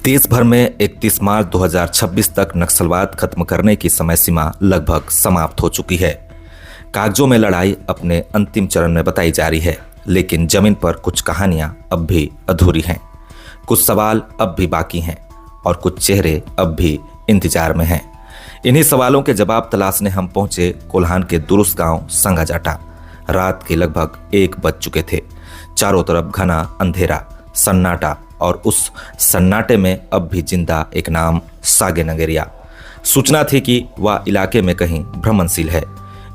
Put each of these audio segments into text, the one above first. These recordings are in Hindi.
देश भर में 31 मार्च 2026 तक नक्सलवाद खत्म करने की समय सीमा लगभग समाप्त हो चुकी है। कागजों में लड़ाई अपने अंतिम चरण में बताई जा रही है, लेकिन जमीन पर कुछ कहानियां अब भी अधूरी हैं। कुछ सवाल अब भी बाकी हैं और कुछ चेहरे अब भी इंतजार में हैं। इन्हीं सवालों के जवाब तलाशने हम पहुंचे कोल्हान के दुरुस्त गांव संगाजाटा। रात के लगभग 1 बज चुके थे। चारों तरफ घना अंधेरा, सन्नाटा, और उस सन्नाटे में अब भी जिंदा एक नाम सागे नगेरिया। सूचना थी कि वह इलाके में कहीं भ्रमणशील है।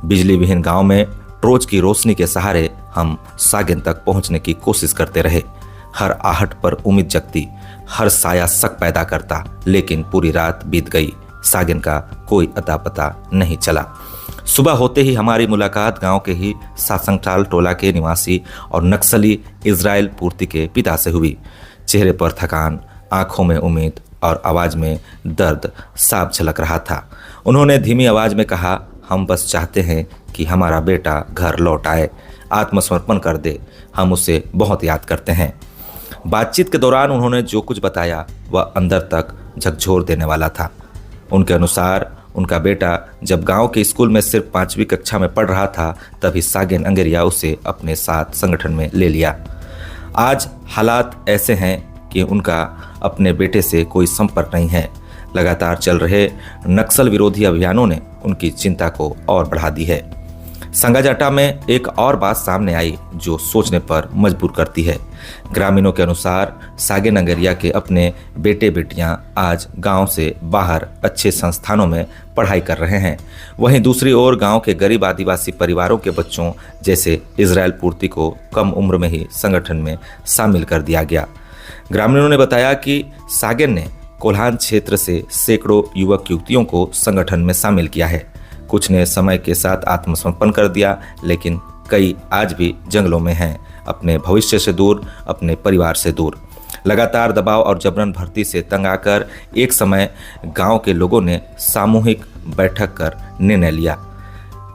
बिजली विहीन गांव में टॉर्च की रोशनी के सहारे हम सागिन तक पहुंचने की कोशिश करते रहे। हर आहट पर उम्मीद जगती, हर साया शक पैदा करता, लेकिन पूरी रात बीत गई, सागिन का कोई अता पता नहीं चला। सुबह होते ही हमारी मुलाकात गांव के ही सासंगटाल टोला के निवासी और नक्सली इजराइल पूर्ति के पिता से हुई। चेहरे पर थकान, आंखों में उम्मीद और आवाज में दर्द साफ झलक रहा था। उन्होंने धीमी आवाज में कहा, हम बस चाहते हैं कि हमारा बेटा घर लौट आए, आत्मसमर्पण कर दे, हम उसे बहुत याद करते हैं। बातचीत के दौरान उन्होंने जो कुछ बताया वह अंदर तक झकझोर देने वाला था। उनके अनुसार उनका बेटा जब गांव के स्कूल में सिर्फ 5वीं कक्षा में पढ़ रहा था, तभी सागिन अंगेरिया उसे अपने साथ संगठन में ले लिया। आज हालात ऐसे हैं कि उनका अपने बेटे से कोई संपर्क नहीं है। लगातार चल रहे नक्सल विरोधी अभियानों ने उनकी चिंता को और बढ़ा दी है। संगाजाटा में एक और बात सामने आई जो सोचने पर मजबूर करती है। ग्रामीणों के अनुसार सागे नगेरिया के अपने बेटे बेटियां आज गांव से बाहर अच्छे संस्थानों में पढ़ाई कर रहे हैं। वहीं दूसरी ओर गांव के गरीब आदिवासी परिवारों के बच्चों जैसे इजराइल पूर्ति को कम उम्र में ही संगठन में शामिल कर दिया गया। ग्रामीणों ने बताया कि सागेन ने कोल्हान क्षेत्र से सैकड़ों युवक युवतियों को संगठन में शामिल किया है। कुछ ने समय के साथ आत्मसमर्पण कर दिया, लेकिन कई आज भी जंगलों में हैं, अपने भविष्य से दूर, अपने परिवार से दूर। लगातार दबाव और जबरन भर्ती से तंग आकर एक समय गांव के लोगों ने सामूहिक बैठक कर निर्णय लिया।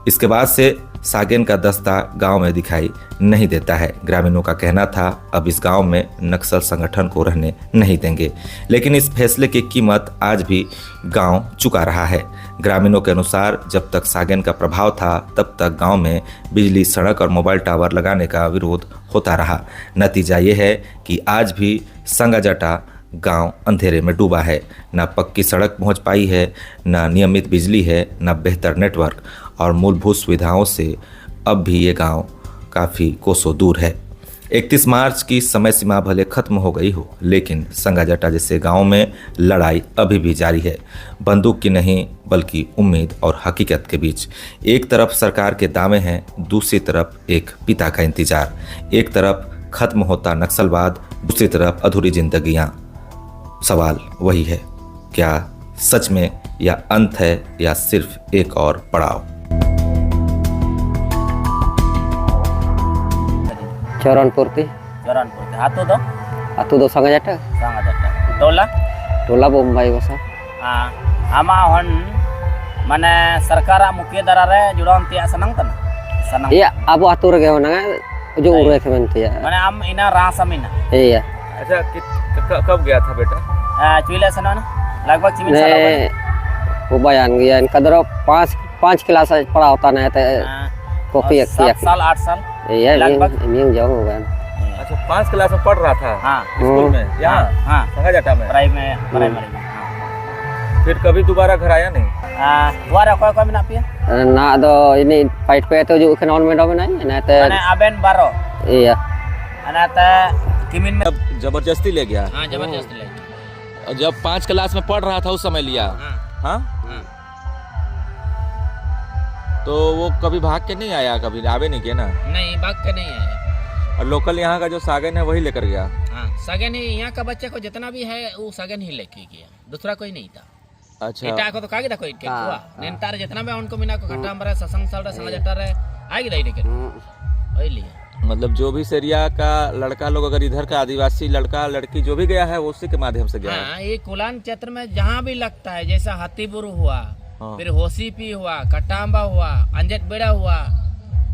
इसके बाद से सागेन का दस्ता गांव में दिखाई नहीं देता है। ग्रामीणों का कहना था अब इस गांव में नक्सल संगठन को रहने नहीं देंगे, लेकिन इस फैसले की कीमत आज भी गांव चुका रहा है। ग्रामीणों के अनुसार जब तक सागेन का प्रभाव था तब तक गांव में बिजली, सड़क और मोबाइल टावर लगाने का विरोध होता रहा। नतीजा ये है कि आज भी संगाजाटा गांव अंधेरे में डूबा है। न पक्की सड़क पहुंच पाई है, न नियमित बिजली है, न बेहतर नेटवर्क और मूलभूत सुविधाओं से अब भी ये गांव काफ़ी कोसों दूर है। 31 मार्च की समय सीमा भले खत्म हो गई हो, लेकिन संगाजाटा जैसे गांव में लड़ाई अभी भी जारी है। बंदूक की नहीं बल्कि उम्मीद और हकीकत के बीच। एक तरफ सरकार के दावे हैं, दूसरी तरफ एक पिता का इंतजार। एक तरफ खत्म होता नक्सलवाद, दूसरी तरफ अधूरी जिंदगियां। सवाल वही है, क्या सच में यह अंत है या सिर्फ एक और पड़ाव? चरणपूर्ति आतु दो संगाजाटा टोला बोम्बाई बसा आमा हन माने सरकार मुख्य दरा रे जुड़न तिया सनंग तना ये अब आतु रे होना जो उरे के बनते है माने हम इना रासमिना ये। अच्छा, कब गया था बेटा? चुइले सना लगभग 6 साल हो गए। वो बयान गया इनका दरो 5 क्लास पढ़ा होता ना तो कॉपी 7 साल 8 साल ये लगभग न्यू जाओ हो गया। अच्छा, 5 क्लास में पढ़ रहा था? हाँ, स्कूल में यहाँ? हाँ, संगाजाटा में प्राइमरी में। फिर कभी दोबारा घर आया नहीं? दोबारा कोई मिना पिया ना दो ini fight पे तो जो खनौन में डोमे नहीं ना तो माने अबेन बारो iya अना त किमिन में जबरदस्ती ले गया? हां, जबरदस्ती ले गया। जब 5 क्लास में पढ़ रहा था उस समय लिया? हाँ? तो वो कभी भाग के नहीं आया? कभी आवे नहीं किया ना? नहीं, भाग के नहीं आया। और लोकल यहाँ का जो सागेन है वही लेकर गया? हाँ, सागेन ही यहाँ का बच्चे को जितना भी है वो सागेन ही लेके गया, दूसरा कोई नहीं था। अच्छा, इटा को तो कागे कोई के हुआ नेंतार जितना भी उनको मिना को घटा मरे ससंग साल संगाजाटा रे आगे दई टिकट वही लिया। मतलब जो भी सेरिया का लड़का लोग, अगर इधर का आदिवासी लड़का लड़की जो भी गया है वो उसी के माध्यम से गया है? हाँ, ये कोलान क्षेत्र में जहाँ भी लगता है, जैसा हाथीपुर हुआ, फिर होसीपी हुआ, कटाम्बा हुआ, अंजट बेड़ा हुआ,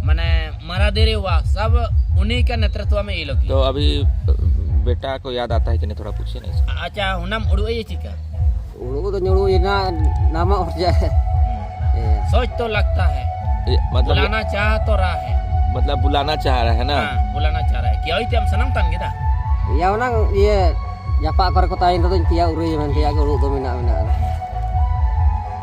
माने मरादेरी हुआ, सब उन्हीं के नेतृत्व में ये लोग। तो अभी बेटा को याद आता है कि नहीं, थोड़ा पूछिए ना इसको। अच्छा हुनम उड़ू ये चिका उड़ू तो nyuruh ina nama kerja. सोच तो लगता है, मतलब बुलाना चाह तो रहा है, मतलब बुलाना चाह रहा है ना। हाँ, बुलाना चाह रहा है कि ओई हम सनम तन kita Ya orang ye japa kor kota ini tu dia urus man dia urus tu mina mina.